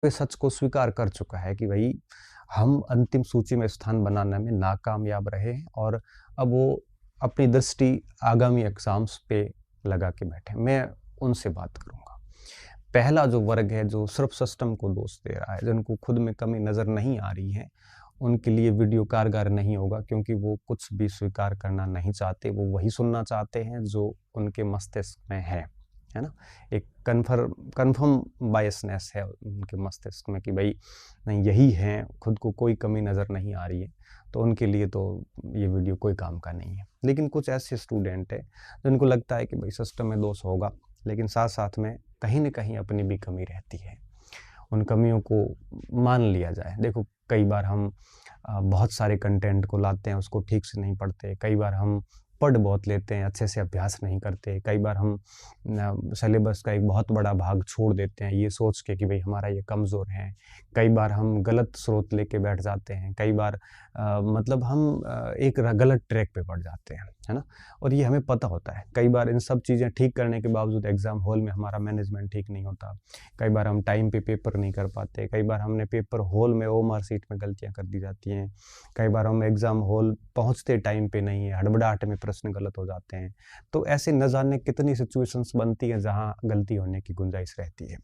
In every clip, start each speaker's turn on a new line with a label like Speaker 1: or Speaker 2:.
Speaker 1: वे सच को स्वीकार कर चुका है कि भाई हम अंतिम सूची में स्थान बनाने में नाकामयाब रहे हैं और अब वो अपनी दृष्टि आगामी एग्जाम्स पे लगा के बैठे हैं। मैं उनसे बात करूँगा। पहला जो वर्ग है जो सिर्फ सिस्टम को दोष दे रहा है, जिनको खुद में कमी नज़र नहीं आ रही है, उनके लिए वीडियो कारगर नहीं होगा क्योंकि वो कुछ भी स्वीकार करना नहीं चाहते। वो वही सुनना चाहते हैं जो उनके मस्तिष्क में है ना? एक कन्फर्म बायसनेस है उनके मस्तिष्क में कि भाई नहीं यही है, खुद को कोई कमी नज़र नहीं आ रही है, तो उनके लिए तो ये वीडियो कोई काम का नहीं है। लेकिन कुछ ऐसे स्टूडेंट हैं जिनको लगता है कि भाई सिस्टम में दोष होगा, लेकिन साथ-साथ में कहीं न कहीं अपनी भी कमी रहती है। उन कमियों को मान लिया जाए। देखो कई बार हम बहुत सारे कंटेंट को लाते हैं, उसको ठीक से नहीं पढ़ते। कई बार हम पढ़ बहुत लेते हैं, अच्छे से अभ्यास नहीं करते। कई बार हम सिलेबस का एक बहुत बड़ा भाग छोड़ देते हैं ये सोच के कि भाई हमारा ये कमज़ोर है। कई बार हम गलत स्रोत लेके बैठ जाते हैं। कई बार मतलब हम एक गलत ट्रैक पे पड़ जाते हैं, है ना? और ये हमें पता होता है। कई बार इन सब चीज़ें ठीक करने के बावजूद एग्ज़ाम हॉल में हमारा मैनेजमेंट ठीक नहीं होता। कई बार हम टाइम पे पेपर नहीं कर पाते। कई बार हमने पेपर हॉल में ओएमआर शीट में गलतियाँ कर दी जाती हैं। कई बार हम एग्ज़ाम हॉल पहुँचते टाइम पे नहीं है, हड़बड़ाहट में प्रश्न गलत हो जाते हैं। तो ऐसे न जाने कितनी सिचुएशंस बनती हैं जहाँ गलती होने की गुंजाइश रहती है।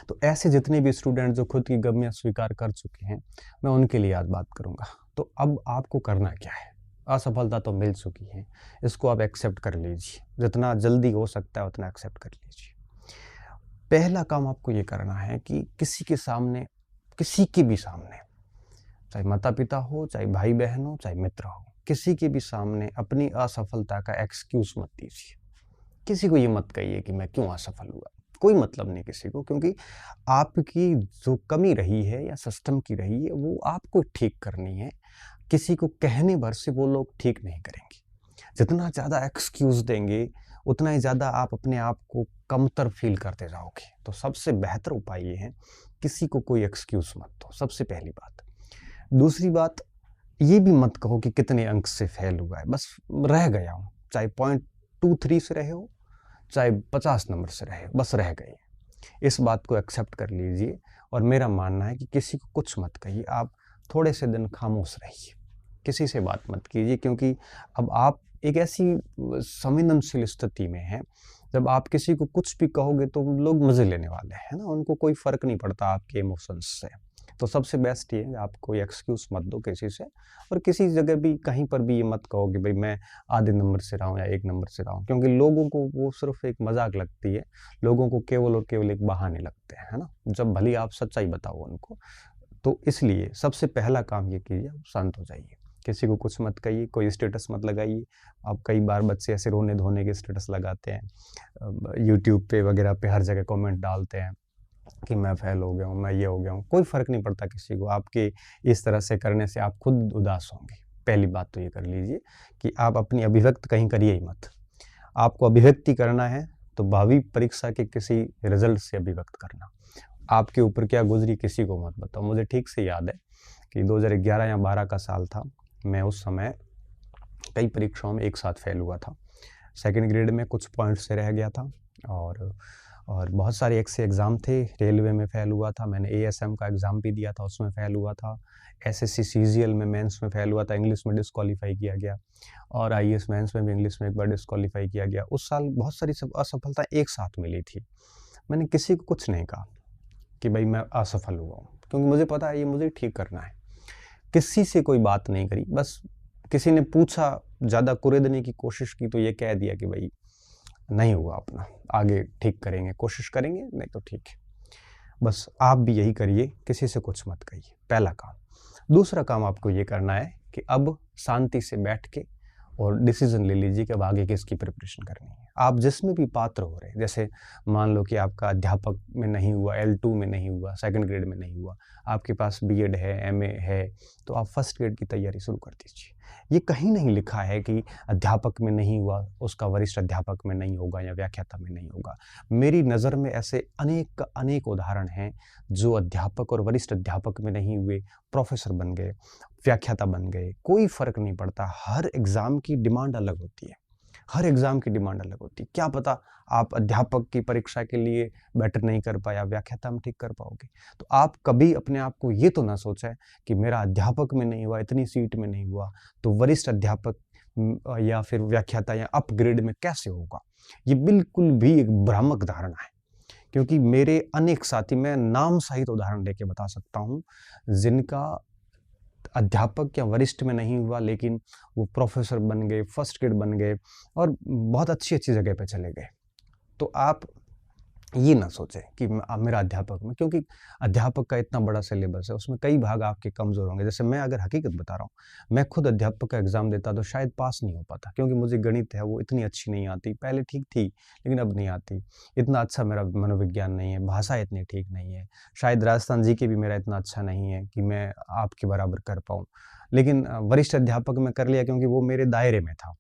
Speaker 1: तो ऐसे जितने भी स्टूडेंट जो खुद की गलतियाँ स्वीकार कर चुके हैं, मैं उनके लिए आज बात करूँगा। तो अब आपको करना क्या है? असफलता तो मिल चुकी है, इसको आप एक्सेप्ट कर लीजिए। जितना जल्दी हो सकता है उतना एक्सेप्ट कर लीजिए। पहला काम आपको ये करना है कि किसी के सामने, किसी के भी सामने, चाहे माता-पिता हो, चाहे भाई-बहन हो, चाहे मित्र हो, किसी के भी सामने अपनी असफलता का एक्सक्यूज़ मत दीजिए। किसी को ये मत कहिए कि मैं क्यों असफल हुआ। कोई मतलब नहीं किसी को, क्योंकि आपकी जो कमी रही है या सिस्टम की रही है वो आपको ठीक करनी है। किसी को कहने भर से वो लोग ठीक नहीं करेंगे। जितना ज़्यादा एक्सक्यूज़ देंगे, उतना ही ज़्यादा आप अपने आप को कमतर फ़ील करते जाओगे। तो सबसे बेहतर उपाय ये है, किसी को कोई एक्सक्यूज़ मत दो, सबसे पहली बात। दूसरी बात, ये भी मत कहो कि कितने अंक से फ़ेल हुआ है, बस रह गया हूँ। चाहे 0.23 से रहे हो, चाहे 50 नंबर से रहे हो, बस रह गए। इस बात को एक्सेप्ट कर लीजिए और मेरा मानना है कि किसी को कुछ मत कहिए। आप थोड़े से दिन खामोश रहिए। किसी से बात मत कीजिए, क्योंकि अब आप एक ऐसी संवेदनशील स्थिति में हैं, जब आप किसी को कुछ भी कहोगे तो लोग मज़े लेने वाले हैं, है ना? उनको कोई फ़र्क नहीं पड़ता आपके इमोशंस से। तो सबसे बेस्ट ये है, आप कोई एक्सक्यूज़ मत दो किसी से, और किसी जगह भी कहीं पर भी ये मत कहो कि भई मैं आधे नंबर से रहा हूँ या 1 नंबर से रहा हूँ, क्योंकि लोगों को वो सिर्फ़ एक मज़ाक लगती है। लोगों को केवल और केवल एक बहाने लगते हैं, है ना? जब भले ही आप सच्चाई बताओ उनको। तो इसलिए सबसे पहला काम ये कीजिए, आप शांत हो जाइए। किसी को कुछ मत कहिए, कोई स्टेटस मत लगाइए। अब कई बार बच्चे ऐसे रोने-धोने के स्टेटस लगाते हैं। यूट्यूब पे वगैरह पे हर जगह कमेंट डालते हैं कि मैं फेल हो गया हूँ, मैं ये हो गया हूँ। कोई फ़र्क नहीं पड़ता किसी को, आपके इस तरह से करने से आप खुद उदास होंगे। पहली बात तो ये कर लीजिए कि आप अपनी अभिव्यक्त कहीं करिए ही मत। आपको अभिव्यक्ति करना है तो भावी परीक्षा के किसी रिज़ल्ट से अभिव्यक्त करना। आपके ऊपर क्या गुज़री किसी को मत बताओ। मुझे ठीक से याद है कि 2011 या 12 का साल था। मैं उस समय कई परीक्षाओं में एक साथ फेल हुआ था। सेकंड ग्रेड में कुछ पॉइंट से रह गया था, और बहुत सारे ऐसे एग्ज़ाम थे। रेलवे में फ़ेल हुआ था, मैंने एएसएम का एग्ज़ाम भी दिया था, उसमें फ़ेल हुआ था। एसएससी सीजीएल में मेंस में फ़ेल हुआ था, इंग्लिश में डिस्क्वालीफ़ाई किया गया, और आईएएस मेंस में भी इंग्लिश में एक बार डिस्क्वालीफ़ाई किया गया। उस साल बहुत सारी असफलता एक साथ मिली थी। मैंने किसी को कुछ नहीं कहा कि भाई मैं असफल हुआ हूँ, क्योंकि मुझे पता है ये मुझे ठीक करना है। किसी से कोई बात नहीं करी, बस किसी ने पूछा, ज़्यादा कुरेदने की कोशिश की तो ये कह दिया कि भाई नहीं हुआ अपना, आगे ठीक करेंगे, कोशिश करेंगे, नहीं तो ठीक है। बस आप भी यही करिए, किसी से कुछ मत कहिए, पहला काम। दूसरा काम आपको ये करना है कि अब शांति से बैठ के और डिसीज़न ले लीजिए कि अब आगे किसकी प्रिपरेशन करनी है। आप जिसमें भी पात्र हो रहे हैं, जैसे मान लो कि आपका अध्यापक में नहीं हुआ, L2 में नहीं हुआ, सेकंड ग्रेड में नहीं हुआ, आपके पास बीएड है, एमए है, तो आप फर्स्ट ग्रेड की तैयारी शुरू कर दीजिए। ये कहीं नहीं लिखा है कि अध्यापक में नहीं हुआ, उसका वरिष्ठ अध्यापक में नहीं होगा या व्याख्याता में नहीं होगा। मेरी नज़र में ऐसे अनेक उदाहरण हैं जो अध्यापक और वरिष्ठ अध्यापक में नहीं हुए, प्रोफेसर बन गए, व्याख्याता बन गए। कोई फ़र्क नहीं पड़ता, हर एग्ज़ाम की डिमांड अलग होती है। हर एग्ज़ाम की डिमांड अलग होती है। क्या पता आप अध्यापक की परीक्षा के लिए बेटर नहीं कर पाए, आप व्याख्याता में ठीक कर पाओगे। तो आप कभी अपने आप को ये तो ना सोचें कि मेरा अध्यापक में नहीं हुआ, इतनी सीट में नहीं हुआ, तो वरिष्ठ अध्यापक या फिर व्याख्याता या अपग्रेड में कैसे होगा? ये बिल्कुल भी एक भ्रामक धारणा है। क्योंकि मेरे अनेक साथी, मैं नाम सहित उदाहरण देके बता सकता हूँ, जिनका अध्यापक या वरिष्ठ में नहीं हुआ, लेकिन वो प्रोफ़ेसर बन गए, फर्स्ट ग्रेड बन गए और बहुत अच्छी-अच्छी जगह पे चले गए। तो आप ये ना सोचें कि मेरा अध्यापक में, क्योंकि अध्यापक का इतना बड़ा सिलेबस है, उसमें कई भाग आपके कमज़ोर होंगे। जैसे मैं अगर हकीकत बता रहा हूँ, मैं खुद अध्यापक का एग्ज़ाम देता तो शायद पास नहीं हो पाता, क्योंकि मुझे गणित है वो इतनी अच्छी नहीं आती। पहले ठीक थी, लेकिन अब नहीं आती। इतना अच्छा मेरा मनोविज्ञान नहीं है, भाषा इतनी ठीक नहीं है। शायद राजस्थान जीके भी मेरा इतना अच्छा नहीं है कि मैं आपके बराबर कर पाऊँ। लेकिन वरिष्ठ अध्यापक में कर लिया, क्योंकि वो मेरे दायरे में था।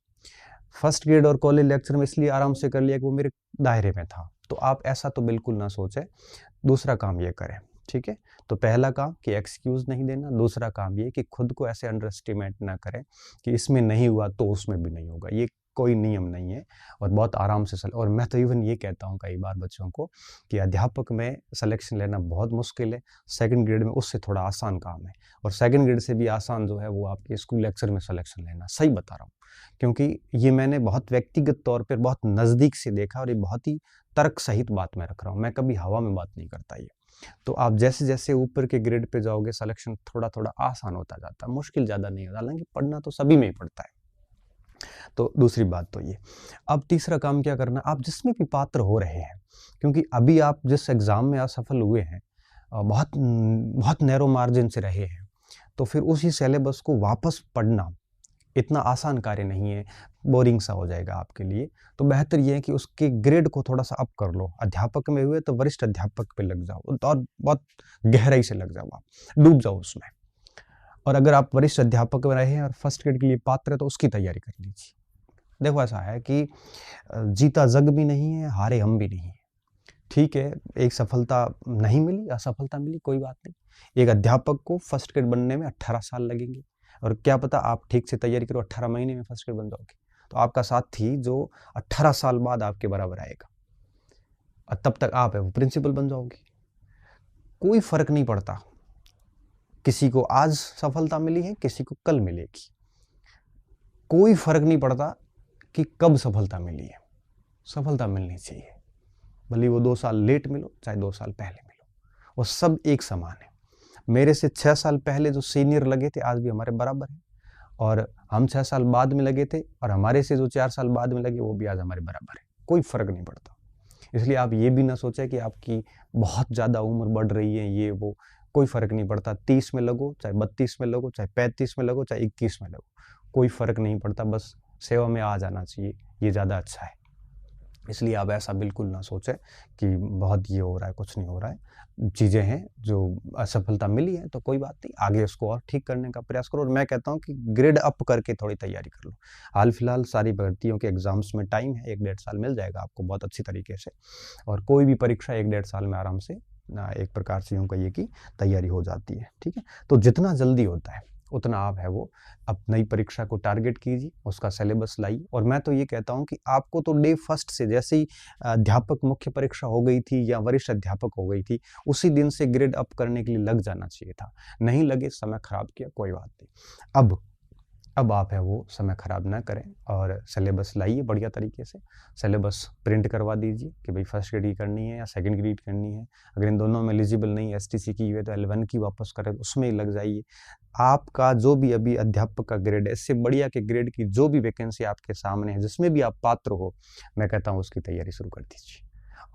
Speaker 1: फर्स्ट ग्रेड और कॉलेज लेक्चर में इसलिए आराम से कर लिया कि वो मेरे दायरे में था। तो आप ऐसा तो बिल्कुल ना सोचें। दूसरा काम ये करें, ठीक है? तो पहला काम कि एक्सक्यूज़ नहीं देना, दूसरा काम ये कि खुद को ऐसे अंडर एस्टिमेट ना करें कि इसमें नहीं हुआ तो उसमें भी नहीं होगा। ये कोई नियम नहीं है और बहुत आराम से और मैं तो इवन ये कहता हूँ कई बार बच्चों को कि अध्यापक में सिलेक्शन लेना बहुत मुश्किल है, सेकंड ग्रेड में उससे थोड़ा आसान काम है और सेकंड ग्रेड से भी आसान जो है वो आपके स्कूल लेक्चर में सिलेक्शन लेना। सही बता रहा हूँ, क्योंकि ये मैंने बहुत व्यक्तिगत तौर पर बहुत नज़दीक से देखा और ये बहुत ही तर्क सहित बात मैं रख रहा हूँ। मैं कभी हवा में बात नहीं करता ये। तो आप जैसे-जैसे ऊपर के ग्रेड पे जाओगे, सिलेक्शन थोड़ा-थोड़ा आसान होता जाता है, मुश्किल ज़्यादा नहीं होता। हालाँकि पढ़ना तो सभी में ही पड़ता है। तो दूसरी बात तो ये। अब तीसरा काम क्या करना, आप जिसमें भी पात्र हो रहे हैं, क्योंकि अभी आप जिस एग्ज़ाम में असफल हुए हैं, बहुत नैरो मार्जिन से रहे हैं, तो फिर उसी सिलेबस को वापस पढ़ना इतना आसान कार्य नहीं है, बोरिंग सा हो जाएगा आपके लिए। तो बेहतर ये है कि उसके ग्रेड को थोड़ा-सा अप कर लो। अध्यापक में हुए तो वरिष्ठ अध्यापक पे लग जाओ और बहुत गहराई से लग जाओ आप, डूब जाओ उसमें। और अगर आप वरिष्ठ अध्यापक में रहे हैं और फर्स्ट ग्रेड के लिए पात्र हैं तो उसकी तैयारी कर लीजिए। देखो ऐसा है कि जीता जग भी नहीं है, हारे हम भी नहीं हैं। ठीक है, एक सफलता नहीं मिली, असफलता मिली, कोई बात नहीं। एक अध्यापक को फर्स्ट ग्रेड बनने में 18 साल लगेंगे और क्या पता आप ठीक से तैयारी करो 18 महीने में फर्स्ट ग्रेड बन जाओगे। तो आपका साथी जो 18 साल बाद आपके बराबर आएगा और तब तक आप है वो प्रिंसिपल बन जाओगे। कोई फ़र्क नहीं पड़ता, किसी को आज सफलता मिली है, किसी को कल मिलेगी। कोई फ़र्क नहीं पड़ता कि कब सफलता मिली है, सफलता मिलनी चाहिए। भले वो 2 साल लेट मिलो, चाहे 2 साल पहले मिलो, वो सब एक समान है। मेरे से 6 साल पहले जो सीनियर लगे थे, आज भी हमारे बराबर हैं और हम 6 साल बाद में लगे थे और हमारे से जो 4 साल बाद में लगे, वो भी आज हमारे बराबर है। कोई फ़र्क नहीं पड़ता। इसलिए आप ये भी ना सोचें कि आपकी बहुत ज़्यादा उम्र बढ़ रही है, ये वो, कोई फ़र्क नहीं पड़ता। 30 में लगो, चाहे 32 में लगो, चाहे 35 में लगो, चाहे 21 में लगो, कोई फ़र्क नहीं पड़ता, बस सेवा में आ जाना चाहिए, ये ज़्यादा अच्छा है। इसलिए आप ऐसा बिल्कुल ना सोचें कि बहुत ये हो रहा है, कुछ नहीं हो रहा है। चीज़ें हैं जो असफलता मिली है तो कोई बात नहीं, आगे उसको और ठीक करने का प्रयास करो और मैं कहता हूँ कि ग्रेड अप करके थोड़ी तैयारी कर लो। हाल-फिलहाल सारी भर्तियों के एग्ज़ाम्स में टाइम है, 1 डेढ़ साल मिल जाएगा आपको बहुत अच्छी तरीके से और कोई भी परीक्षा 1 डेढ़ साल में आराम से एक प्रकार से यूँ कहिए कि तैयारी हो जाती है, ठीक है? तो जितना जल्दी होता है उतना आप है वो अब नई परीक्षा को टारगेट कीजिए, उसका सिलेबस लाइए और मैं तो ये कहता हूँ कि आपको तो डे फर्स्ट से जैसे ही अध्यापक मुख्य परीक्षा हो गई थी या वरिष्ठ अध्यापक हो गई थी, उसी दिन से ग्रेड अप करने के लिए लग जाना चाहिए था। नहीं लगे, समय खराब किया, कोई बात नहीं। अब आप है वो समय खराब ना करें और सिलेबस लाइए बढ़िया तरीके से। सिलेबस प्रिंट करवा दीजिए कि भई फर्स्ट ग्रेड की करनी है या सेकंड ग्रेड करनी है। अगर इन दोनों में एलिजिबल नहीं एसटीसी की है तो L1 की वापस करें, उसमें ही लग जाइए। आपका जो भी अभी अध्यापक का ग्रेड है, इससे बढ़िया के ग्रेड की जो भी वैकेंसी आपके सामने है, जिसमें भी आप पात्र हो, मैं कहता हूँ उसकी तैयारी शुरू कर दीजिए।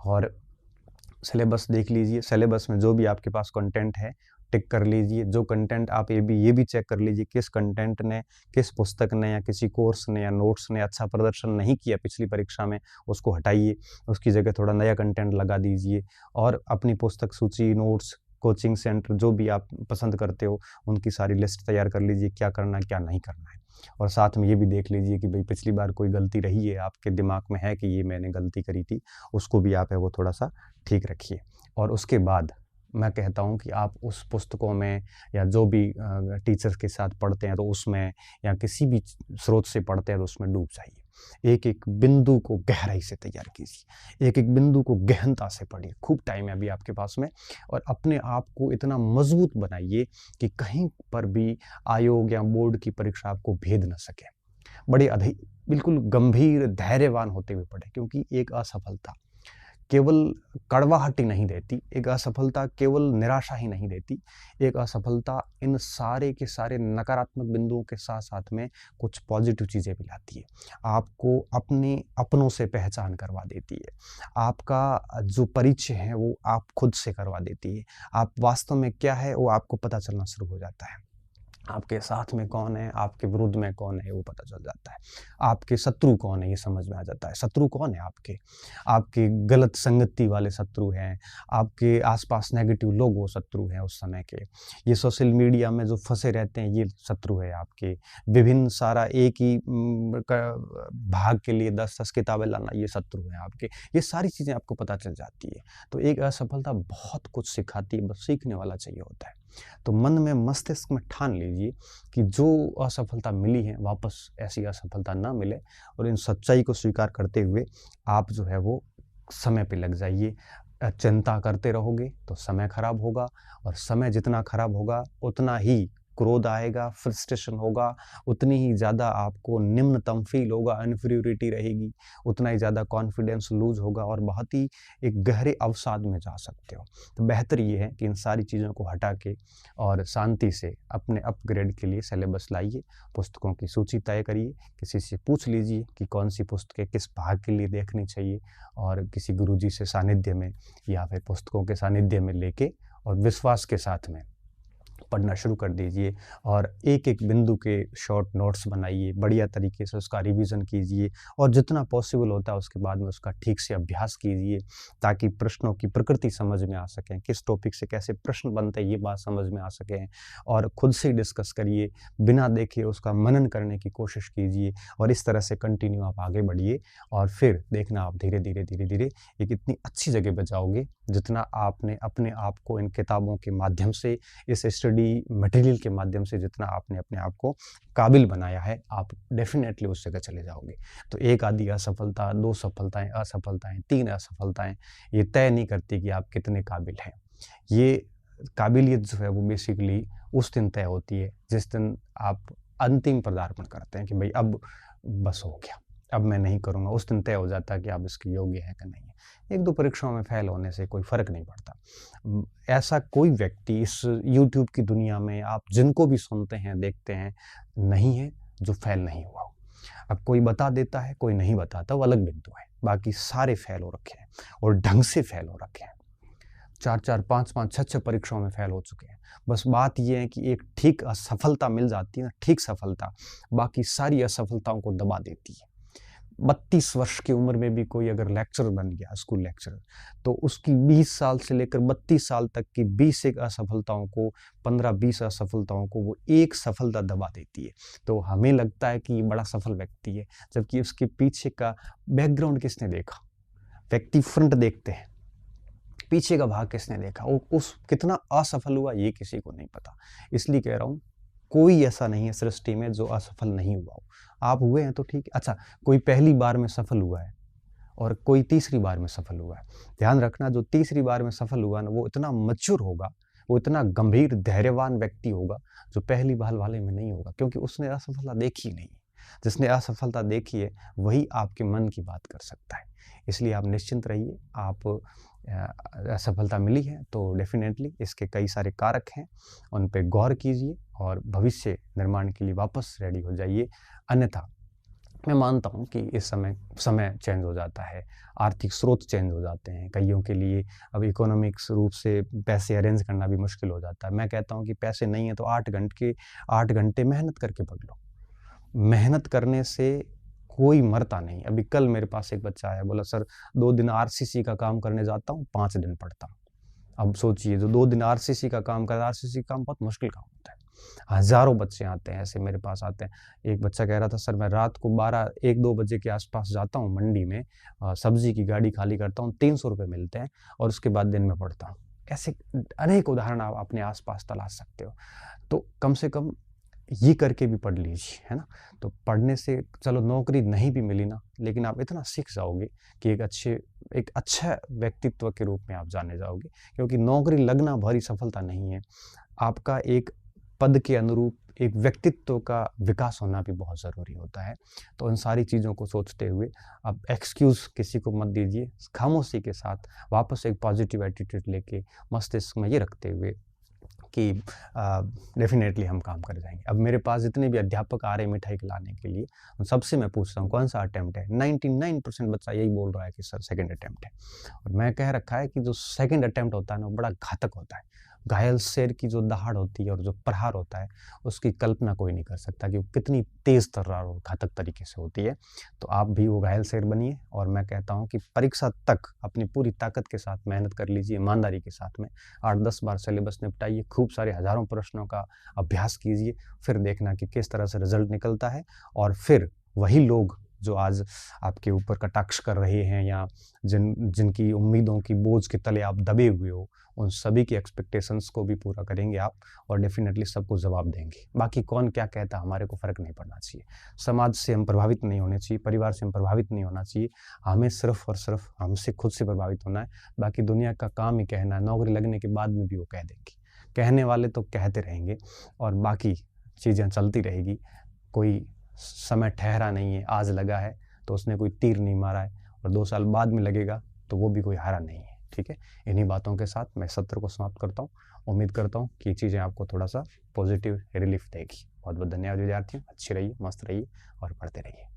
Speaker 1: और सिलेबस देख लीजिए, सिलेबस में जो भी आपके पास कंटेंट है, टिक कर लीजिए। जो कंटेंट आप ये भी चेक कर लीजिए किस कंटेंट ने, किस पुस्तक ने या किसी कोर्स ने या नोट्स ने अच्छा प्रदर्शन नहीं किया पिछली परीक्षा में, उसको हटाइए। उसकी जगह थोड़ा नया कंटेंट लगा दीजिए और अपनी पुस्तक सूची, नोट्स, कोचिंग सेंटर जो भी आप पसंद करते हो, उनकी सारी लिस्ट तैयार कर लीजिए, क्या करना है, क्या नहीं करना है। और साथ में ये भी देख लीजिए कि भई पिछली बार कोई गलती रही है, आपके दिमाग में है कि ये मैंने गलती करी थी, उसको भी आप है वो थोड़ा-सा ठीक रखिए। और उसके बाद मैं कहता हूँ कि आप उस पुस्तकों में या जो भी टीचर्स के साथ पढ़ते हैं तो उसमें या किसी भी स्रोत से पढ़ते हैं तो उसमें डूब जाइए। एक-एक बिंदु को गहराई से तैयार कीजिए, एक-एक बिंदु को गहनता से पढ़िए। खूब टाइम है अभी आपके पास में और अपने आप को इतना मज़बूत बनाइए कि कहीं पर भी आयोग या बोर्ड की परीक्षा आपको भेद ना सके। बड़े बिल्कुल गंभीर धैर्यवान होते हुए पढ़ें, क्योंकि एक असफलता केवल कड़वाहट ही नहीं देती, एक असफलता केवल निराशा ही नहीं देती, एक असफलता इन सारे के सारे नकारात्मक बिंदुओं के साथ-साथ में कुछ पॉजिटिव चीज़ें भी लाती है। आपको अपने अपनों से पहचान करवा देती है। आपका जो परिचय है वो आप खुद से करवा देती है। आप वास्तव में क्या है वो आपको पता चलना शुरू हो जाता है। आपके साथ में कौन है, आपके विरुद्ध में कौन है, वो पता चल जाता है। आपके शत्रु कौन है, ये समझ में आ जाता है। शत्रु कौन है आपके? आपके गलत संगति वाले शत्रु हैं, आपके आस-पास नेगेटिव लोग वो शत्रु हैं उस समय के। ये सोशल मीडिया में जो फँसे रहते हैं, ये शत्रु है आपके। विभिन्न सारा एक ही भाग के लिए 10-10 किताबें लाना, ये शत्रु हैं आपके। ये सारी चीज़ें आपको पता चल जाती है। तो एक असफलता बहुत कुछ सिखाती है, बस सीखने वाला चाहिए होता है। तो मन में, मस्तिष्क में ठान लीजिए कि जो असफलता मिली है, वापस ऐसी असफलता ना मिले और इन सच्चाई को स्वीकार करते हुए आप जो है वो समय पे लग जाइए। चिंता करते रहोगे तो समय खराब होगा और समय जितना खराब होगा उतना ही क्रोध आएगा, फ्रस्ट्रेशन होगा, उतनी ही ज़्यादा आपको निम्नतम फ़ील होगा, इन्फीरियॉरिटी रहेगी, उतना ही ज़्यादा कॉन्फिडेंस लूज़ होगा और बहुत ही एक गहरे अवसाद में जा सकते हो। तो बेहतर ये है कि इन सारी चीज़ों को हटा के और शांति से अपने अपग्रेड के लिए सिलेबस लाइए, पुस्तकों की सूची तय करिए, किसी से पूछ लीजिए कि कौन-सी पुस्तकें किस भाग के लिए देखनी चाहिए और किसी गुरुजी से सानिध्य में या फिर पुस्तकों के सानिध्य में लेके और विश्वास के साथ में पढ़ना शुरू कर दीजिए और एक-एक बिंदु के शॉर्ट नोट्स बनाइए, बढ़िया तरीके से उसका रिवीजन कीजिए और जितना पॉसिबल होता है उसके बाद में उसका ठीक से अभ्यास कीजिए, ताकि प्रश्नों की प्रकृति समझ में आ सकें, किस टॉपिक से कैसे प्रश्न बनते हैं ये बात समझ में आ सकें और खुद से डिस्कस करिए, बिना देखे उसका मनन करने की कोशिश कीजिए और इस तरह से कंटिन्यू आप आगे बढ़िए और फिर देखना आप धीरे-धीरे, धीरे-धीरे एक इतनी अच्छी जगह पे जाओगे, जितना आपने अपने आप को इन किताबों के माध्यम से, इस स्टडी मटेरियल के माध्यम से जितना आपने अपने आप को काबिल बनाया है, आप डेफ़िनेटली उस जगह चले जाओगे। तो एक आधी असफलता, 2 असफलताएँ, 3 असफलताएँ, ये तय नहीं करती कि आप कितने काबिल हैं। ये काबिलियत जो है वो बेसिकली उस दिन तय होती है, जिस दिन आप अंतिम पदार्पण करते हैं कि भई अब बस हो गया, अब मैं नहीं करूँगा। उस दिन तय हो जाता है कि आप इसके योग्य हैं कि नहीं हैं। 1-2 परीक्षाओं में फ़ेल होने से कोई फ़र्क नहीं पड़ता। ऐसा कोई व्यक्ति इस यूट्यूब की दुनिया में आप जिनको भी सुनते हैं, देखते हैं, नहीं है जो फ़ेल नहीं हुआ हो। अब कोई बता देता है, कोई नहीं बताता, वो अलग बिंदु है। बाकी सारे फ़ेल हो रखे हैं और ढंग से फ़ेल हो रखे हैं। 4-4, 5-5, 6-6 परीक्षाओं में फ़ेल हो चुके हैं। बस बात ये है कि एक ठीक असफलता मिल जाती है ना, ठीक सफलता, बाकी सारी असफलताओं को दबा देती है। 32 वर्ष की उम्र में भी कोई अगर लेक्चरर बन गया, स्कूल लेक्चरर, तो उसकी 20 साल से लेकर 32 साल तक की 20 एक असफलताओं को, 15-20 असफलताओं को वो एक सफलता दबा देती है। तो हमें लगता है कि ये बड़ा सफल व्यक्ति है, जबकि उसके पीछे का बैकग्राउंड किसने देखा? व्यक्ति फ्रंट देखते हैं, पीछे का भाग किसने देखा? वो उस कितना असफल हुआ ये किसी को नहीं पता। इसलिए कह रहा हूँ, कोई ऐसा नहीं है सृष्टि में जो असफल नहीं हुआ हो। आप हुए हैं तो ठीक है। अच्छा, कोई पहली बार में सफल हुआ है और कोई तीसरी बार में सफल हुआ है। ध्यान रखना, जो तीसरी बार में सफल हुआ ना, वो इतना मैच्योर होगा, वो इतना गंभीर धैर्यवान व्यक्ति होगा, जो पहली बार वाले में नहीं होगा, क्योंकि उसने असफलता देखी नहीं। जिसने असफलता देखी है, वही आपके मन की बात कर सकता है। इसलिए आप निश्चिंत रहिए, आप असफलता मिली है तो डेफ़िनेटली इसके कई सारे कारक हैं, उन पे गौर कीजिए और भविष्य निर्माण के लिए वापस रेडी हो जाइए। अन्यथा मैं मानता हूँ कि इस समय चेंज हो जाता है, आर्थिक स्रोत चेंज हो जाते हैं, कइयों के लिए अब इकोनॉमिक्स रूप से पैसे अरेंज करना भी मुश्किल हो जाता है। मैं कहता हूँ कि पैसे नहीं है तो 8 घंटे मेहनत करके पढ़ लो। मेहनत करने से कोई मरता नहीं। अभी कल मेरे पास एक बच्चा आया, बोला सर 2 दिन आरसीसी का काम करने जाता हूँ, 5 दिन पढ़ता हूँ। अब सोचिए, जो 2 दिन आरसीसी का काम कर रहा है, आरसीसी का काम बहुत मुश्किल काम होता है। हज़ारों बच्चे आते हैं ऐसे मेरे पास आते हैं। एक बच्चा कह रहा था सर मैं रात को 1-2 बजे के आस-पास जाता हूँ मंडी में, सब्ज़ी की गाड़ी खाली करता हूँ, 300 रुपए मिलते हैं और उसके बाद दिन में पढ़ता हूँ। ऐसे अनेक उदाहरण आप अपने आस-पास तलाश सकते हो। तो कम से कम ये करके भी पढ़ लीजिए, है ना? तो पढ़ने से चलो नौकरी नहीं भी मिली ना, लेकिन आप इतना सीख जाओगे कि एक अच्छा व्यक्तित्व के रूप में आप जाने जाओगे, क्योंकि नौकरी लगना भरी सफलता नहीं है। आपका एक पद के अनुरूप एक व्यक्तित्व का विकास होना भी बहुत ज़रूरी होता है। तो उन सारी चीज़ों को सोचते हुए आप एक्सक्यूज़ किसी को मत दीजिए, खामोशी के साथ वापस एक पॉजिटिव एटीट्यूड लेके मस्तिष्क में ये रखते हुए कि डेफ़िनेटली हम काम कर जाएँगे। अब मेरे पास जितने भी अध्यापक आ रहे हैं मिठाई खिलाने के लिए, उन सबसे मैं पूछता हूँ कौन-सा अटेम्प्ट है? 99% बच्चा यही बोल रहा है कि सर सेकंड अटेम्प्ट है। और मैं कह रखा है कि जो सेकंड अटेम्प्ट होता है ना, वो बड़ा घातक होता है। घायल शेर की जो दहाड़ होती है और जो प्रहार होता है, उसकी कल्पना कोई नहीं कर सकता कि वो कितनी तेज़ तर्रार और घातक तरीके से होती है। तो आप भी वो घायल शेर बनिए और मैं कहता हूँ कि परीक्षा तक अपनी पूरी ताकत के साथ मेहनत कर लीजिए, ईमानदारी के साथ में। 8-10 बार सिलेबस निपटाइए, खूब सारे हज़ारों प्रश्नों का अभ्यास कीजिए, फिर देखना कि किस तरह से रिज़ल्ट निकलता है और फिर वही लोग जो आज आपके ऊपर कटाक्ष कर रहे हैं या जिनकी उम्मीदों की बोझ के तले आप दबे हुए हो, उन सभी की एक्सपेक्टेशंस को भी पूरा करेंगे आप और डेफ़िनेटली सबको जवाब देंगे। बाकी कौन क्या कहता है हमारे को फ़र्क नहीं पड़ना चाहिए। समाज से हम प्रभावित नहीं होने चाहिए, परिवार से हम प्रभावित नहीं होना चाहिए। हमें सिर्फ़ और सिर्फ़ हमसे खुद से प्रभावित होना है। बाकी दुनिया का काम ही कहना है, नौकरी लगने के बाद में भी वो कह देंगे। कहने वाले तो कहते रहेंगे और बाकी चीज़ें चलती रहेगी। कोई समय ठहरा नहीं है, आज लगा है तो उसने कोई तीर नहीं मारा है और 2 साल बाद में लगेगा तो वो भी कोई हारा नहीं है, ठीक है? इन्हीं बातों के साथ मैं सत्र को समाप्त करता हूँ। उम्मीद करता हूँ कि चीज़ें आपको थोड़ा-सा पॉज़िटिव रिलीफ़ देगी। बहुत-बहुत धन्यवाद विद्यार्थियों, अच्छे रहिए, मस्त रहिए और पढ़ते रहिए।